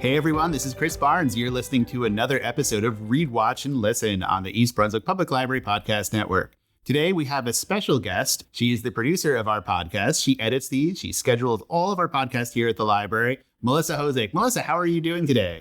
Hey everyone, this is Chris Barnes. You're listening to another episode of Read, Watch, and Listen on the East Brunswick Public Library Podcast Network. Today we have a special guest. She is the producer of our podcast. She edits these. She scheduled all of our podcasts here at the library. Melissa Hozik. Melissa, how are you doing today?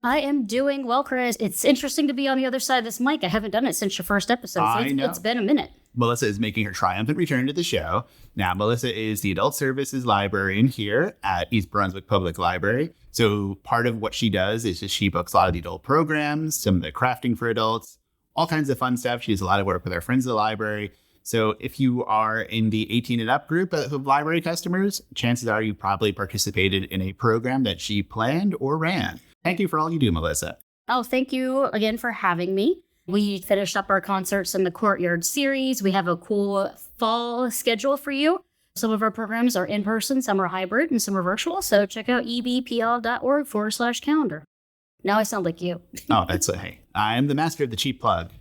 I am doing well, Chris. It's interesting to be on the other side of this mic. I haven't done it since your first episode, so it's been a minute. Melissa is making her triumphant return to the show. Now, Melissa is the Adult Services Librarian here at East Brunswick Public Library. So part of what she does is just she books a lot of the adult programs, some of the crafting for adults, all kinds of fun stuff. She does a lot of work with our friends at the library. So if you are in the 18 and up group of library customers, chances are you probably participated in a program that she planned or ran. Thank you for all you do, Melissa. Oh, thank you again for having me. We finished up our concerts in the Courtyard series. We have a cool fall schedule for you. Some of our programs are in person, some are hybrid, and some are virtual. So check out ebpl.org/calendar. Now I sound like you. Oh, that's hey. I'm the master of the cheap plug.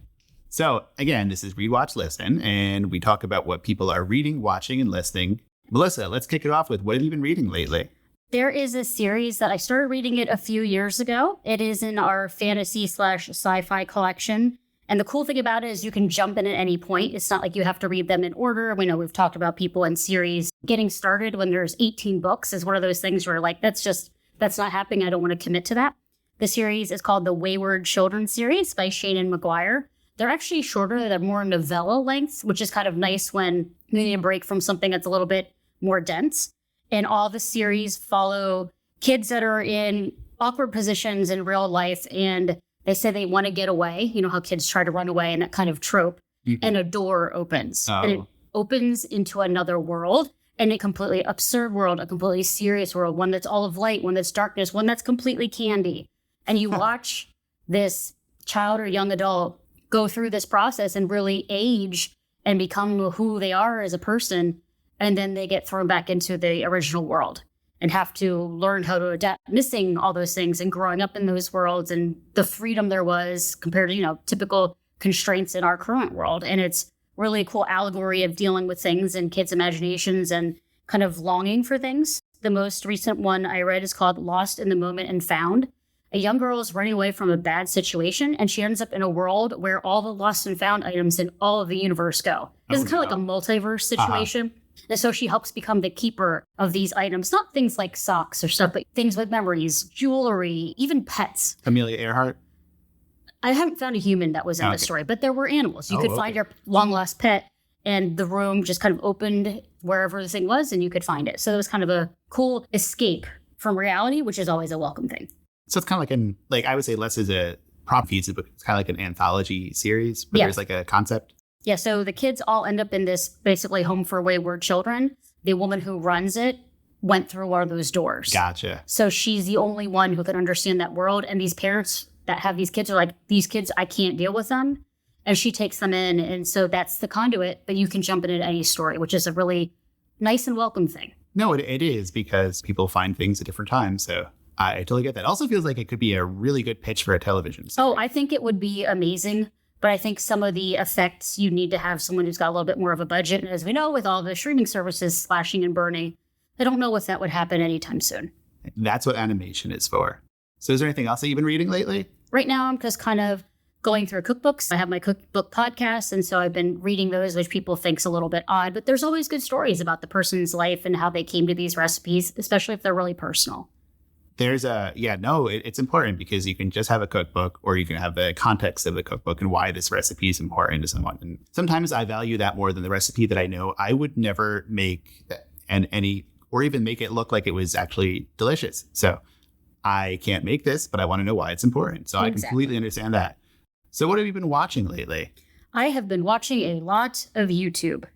So again, this is Read, Watch, Listen, and we talk about what people are reading, watching, and listening. Melissa, let's kick it off with what have you been reading lately? There is a series that I started reading it a few years ago. It is in our fantasy/sci-fi collection. And the cool thing about it is you can jump in at any point. It's not like you have to read them in order. We know we've talked about people in series getting started when there's 18 books is one of those things where like, that's not happening. I don't want to commit to that. The series is called the Wayward Children's Series by Seanan and McGuire. They're actually shorter. They're more novella lengths, which is kind of nice when you need a break from something that's a little bit more dense. And all the series follow kids that are in awkward positions in real life. And they say they want to get away. You know how kids try to run away and that kind of trope. Mm-hmm. And a door opens. Oh. And it opens into another world. And a completely absurd world, a completely serious world. One that's all of light, one that's darkness, one that's completely candy. And you watch this child or young adult go through this process and really age and become who they are as a person. And then they get thrown back into the original world and have to learn how to adapt, missing all those things and growing up in those worlds and the freedom there was compared to, typical constraints in our current world. And it's really a cool allegory of dealing with things and kids' imaginations and kind of longing for things. The most recent one I read is called Lost in the Moment and Found. A young girl is running away from a bad situation, and she ends up in a world where all the lost and found items in all of the universe go. It's kind of like a multiverse situation. Uh-huh. And so she helps become the keeper of these items, not things like socks or stuff, but things with memories, jewelry, even pets. Amelia Earhart? I haven't found a human that was in the story, but there were animals. You could find your long-lost pet, and the room just kind of opened wherever the thing was, and you could find it. So it was kind of a cool escape from reality, which is always a welcome thing. So it's kind of I would say less as a prop piece, but it's kind of like an anthology series, but there's like a concept. Yeah, so the kids all end up in this basically home for wayward children. The woman who runs it went through one of those doors. Gotcha. So she's the only one who can understand that world. And these parents that have these kids are like, these kids, I can't deal with them. And she takes them in. And so that's the conduit, but you can jump in at any story, which is a really nice and welcome thing. No, it is because people find things at different times. So I totally get that. Also feels like it could be a really good pitch for a television series. Oh, I think it would be amazing. But I think some of the effects, you need to have someone who's got a little bit more of a budget. And as we know, with all the streaming services slashing and burning, I don't know if that would happen anytime soon. That's what animation is for. So is there anything else that you've been reading lately? Right now, I'm just kind of going through cookbooks. I have my cookbook podcast, and so I've been reading those, which people think's a little bit odd. But there's always good stories about the person's life and how they came to these recipes, especially if they're really personal. It's important because you can just have a cookbook or you can have the context of the cookbook and why this recipe is important to someone. And sometimes I value that more than the recipe that I know I would never make or even make it look like it was actually delicious. So I can't make this, but I want to know why it's important. So exactly. I completely understand that. So what have you been watching lately? I have been watching a lot of YouTube.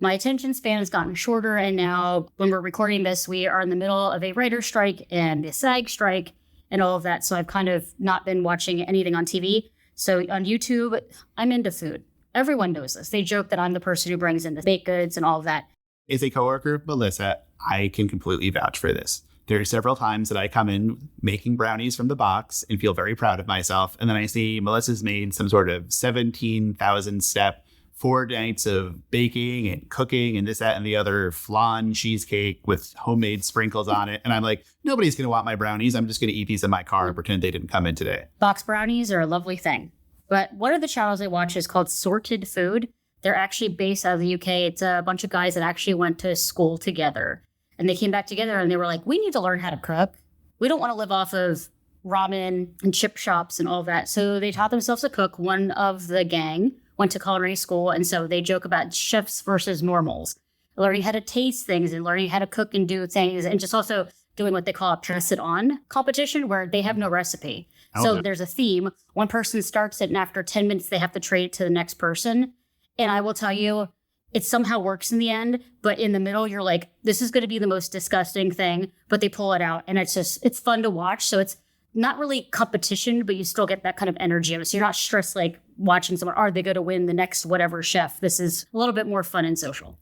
My attention span has gotten shorter, and now when we're recording this, we are in the middle of a writer's strike and a SAG strike and all of that. So I've kind of not been watching anything on TV. So on YouTube, I'm into food. Everyone knows this. They joke that I'm the person who brings in the baked goods and all of that. As a coworker of Melissa, I can completely vouch for this. There are several times that I come in making brownies from the box and feel very proud of myself. And then I see Melissa's made some sort of 17,000 step 4 nights of baking and cooking and this, that, and the other, flan cheesecake with homemade sprinkles on it. And I'm like, nobody's going to want my brownies. I'm just going to eat these in my car and pretend they didn't come in today. Box brownies are a lovely thing. But one of the channels I watch is called Sorted Food. They're actually based out of the UK. It's a bunch of guys that actually went to school together. And they came back together and they were like, we need to learn how to cook. We don't want to live off of ramen and chip shops and all that. So they taught themselves to cook. One of the gang went to culinary school. And so they joke about chefs versus normals, learning how to taste things and learning how to cook and do things. And just also doing what they call a pass it on competition where they have no recipe. So there's a theme. One person starts it and after 10 minutes, they have to trade it to the next person. And I will tell you, it somehow works in the end, but in the middle, you're like, this is going to be the most disgusting thing, but they pull it out and it's fun to watch. So it's not really competition, but you still get that kind of energy of it. So you're not stressed like watching someone, are they going to win the next whatever chef? This is a little bit more fun and social.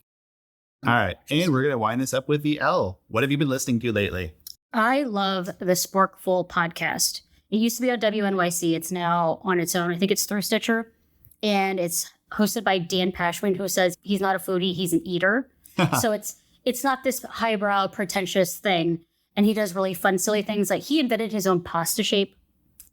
All right. And we're going to wind this up with the L. What have you been listening to lately? I love the Sporkful podcast. It used to be on WNYC. It's now on its own. I think it's through Stitcher. And it's hosted by Dan Pashman, who says he's not a foodie, he's an eater. So it's not this highbrow, pretentious thing. And he does really fun, silly things. Like he invented his own pasta shape.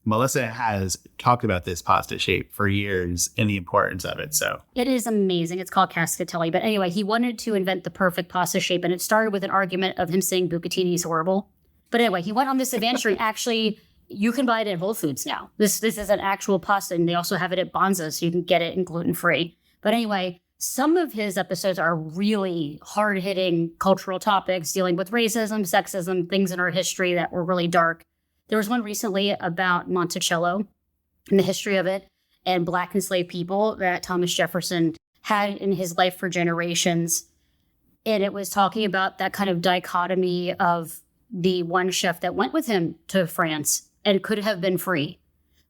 Melissa has talked about this pasta shape for years and the importance of it. So it is amazing. It's called Cascatelli. But anyway, he wanted to invent the perfect pasta shape. And it started with an argument of him saying bucatini is horrible. But anyway, he went on this adventure and actually you can buy it at Whole Foods now. This is an actual pasta, and they also have it at Bonza, so you can get it in gluten-free. But anyway, some of his episodes are really hard-hitting cultural topics, dealing with racism, sexism, things in our history that were really dark. There was one recently about Monticello and the history of it, and Black enslaved people that Thomas Jefferson had in his life for generations. And it was talking about that kind of dichotomy of the one chef that went with him to France and could have been free.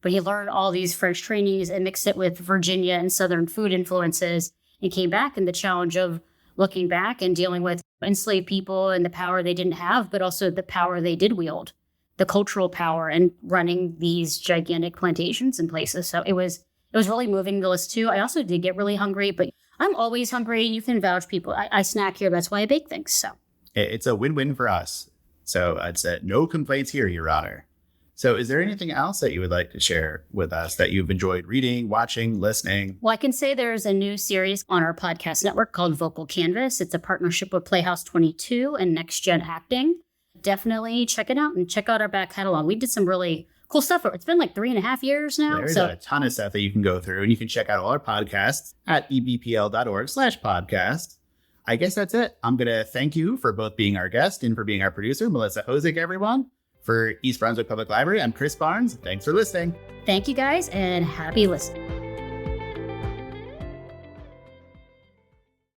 But he learned all these French trainings and mixed it with Virginia and Southern food influences and came back, and the challenge of looking back and dealing with enslaved people and the power they didn't have, but also the power they did wield, the cultural power and running these gigantic plantations in places. So it was really moving to listen to. I also did get really hungry, but I'm always hungry. You can vouch, people. I snack here. That's why I bake things. So it's a win-win for us. So I'd say no complaints here, Your Honor. So is there anything else that you would like to share with us that you've enjoyed reading, watching, listening? Well, I can say there's a new series on our podcast network called Vocal Canvas. It's a partnership with Playhouse 22 and Next Gen Acting. Definitely check it out and check out our back catalog. We did some really cool stuff. It's been like 3.5 years now. There's a ton of stuff that you can go through, and you can check out all our podcasts at ebpl.org/podcast. I guess that's it. I'm going to thank you for both being our guest and for being our producer, Melissa Hozik, everyone. For East Brunswick Public Library, I'm Chris Barnes. Thanks for listening. Thank you guys, and happy listening.